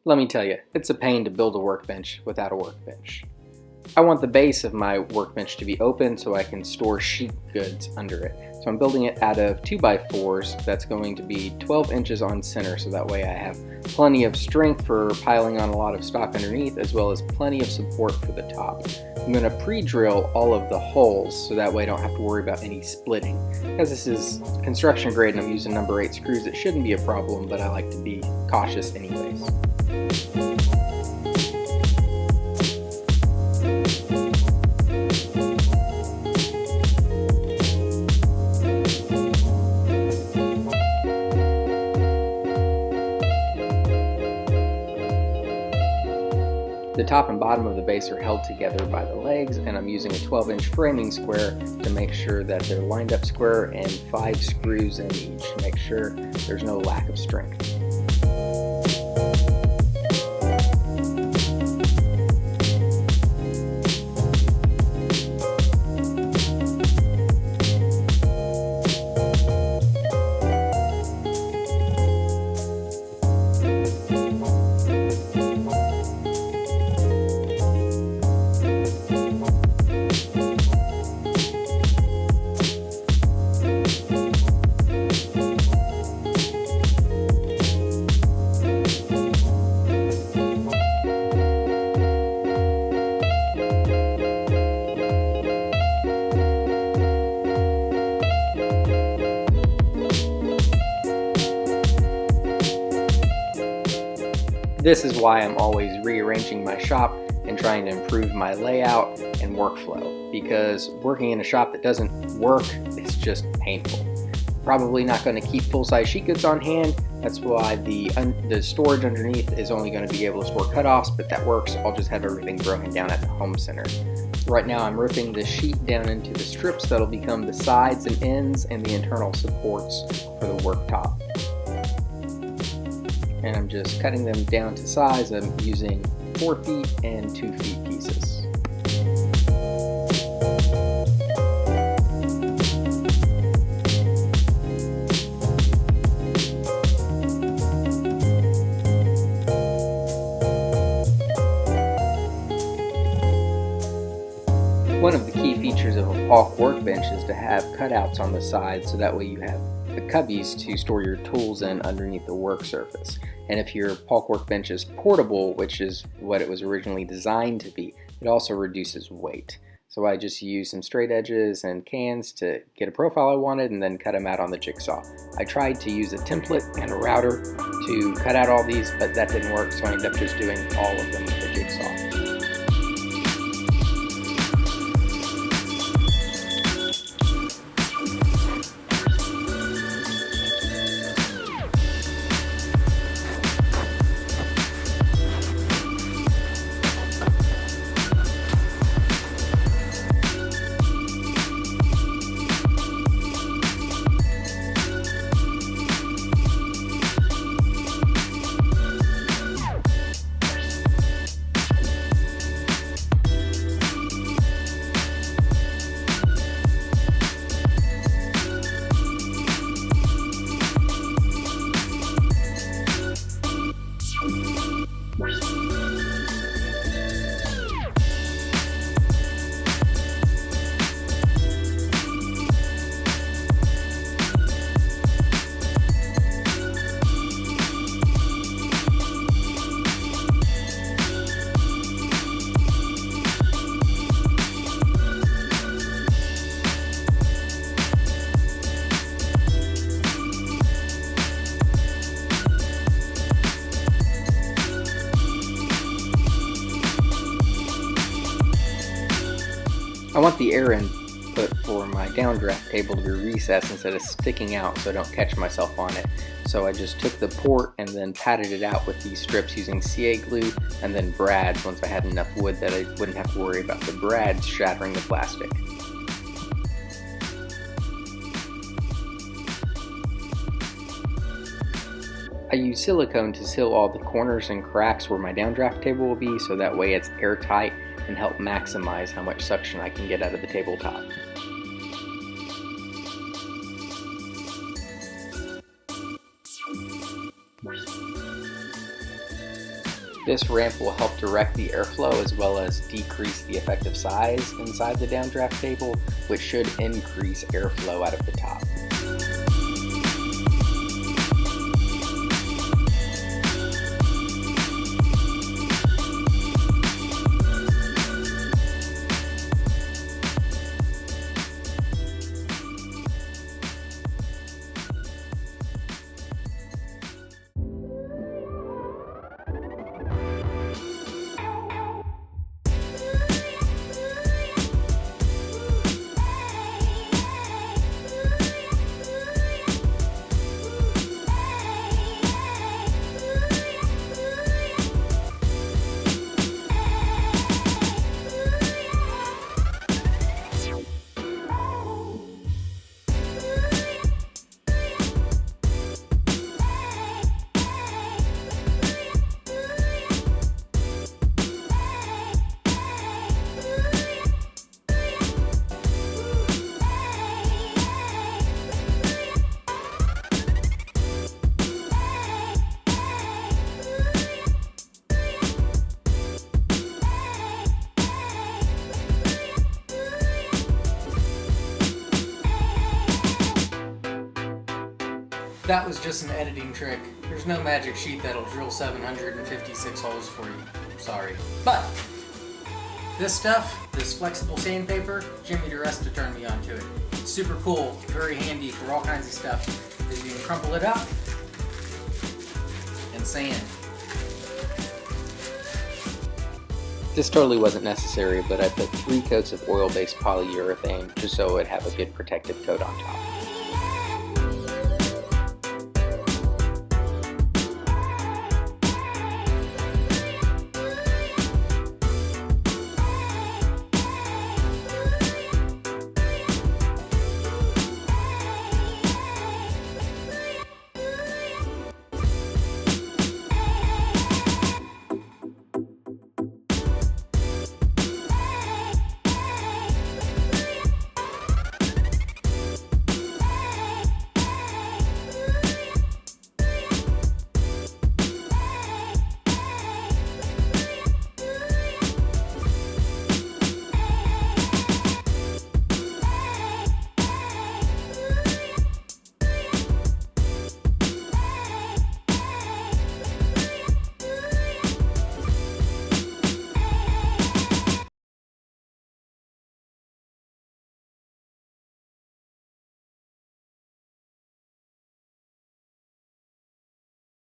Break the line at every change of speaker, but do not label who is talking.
Let me tell you, it's a pain to build a workbench without a workbench. I want the base of my workbench to be open so I can store sheet goods under it. So I'm building it out of 2x4s that's going to be 12 inches on center, so that way I have plenty of strength for piling on a lot of stock underneath, as well as plenty of support for the top. I'm going to pre-drill all of the holes so that way I don't have to worry about any splitting. Because this is construction grade and I'm using number 8 screws, it shouldn't be a problem, but I like to be cautious anyways. The top and bottom of the base are held together by the legs, and I'm using a 12-inch framing square to make sure that they're lined up square and 5 screws in each to make sure there's no lack of strength. This is why I'm always rearranging my shop and trying to improve my layout and workflow, because working in a shop that doesn't work, it's just painful. Probably not going to keep full-size sheet goods on hand. That's why the storage underneath is only going to be able to store cutoffs, but that works. I'll just have everything broken down at the home center. Right now I'm ripping the sheet down into the strips that'll become the sides and ends and the internal supports for the worktop. And I'm just cutting them down to size. I'm using 4 feet and 2 feet pieces. One of the key features of a Paulk Workbench is to have cutouts on the side, so that way you have the cubbies to store your tools in underneath the work surface. And if your Paulk Workbench is portable, which is what it was originally designed to be, it also reduces weight. So I just used some straight edges and cans to get a profile I wanted and then cut them out on the jigsaw. I tried to use a template and a router to cut out all these, but that didn't work, so I ended up just doing all of them with the jigsaw. I want the air input for my downdraft table to be recessed instead of sticking out so I don't catch myself on it. So I just took the port and then patted it out with these strips using CA glue and then brads once I had enough wood that I wouldn't have to worry about the brads shattering the plastic. I use silicone to seal all the corners and cracks where my downdraft table will be, so that way it's airtight and help maximize how much suction I can get out of the tabletop. This ramp will help direct the airflow as well as decrease the effective size inside the downdraft table, which should increase airflow out of the top.
That was just an editing trick. There's no magic sheet that'll drill 756 holes for you. Sorry. But this stuff, this flexible sandpaper, Jimmy DeResta turned me onto it. It's super cool, very handy for all kinds of stuff. Because you can crumple it up and sand.
This totally wasn't necessary, but I put 3 coats of oil-based polyurethane just so it would have a good protective coat on top.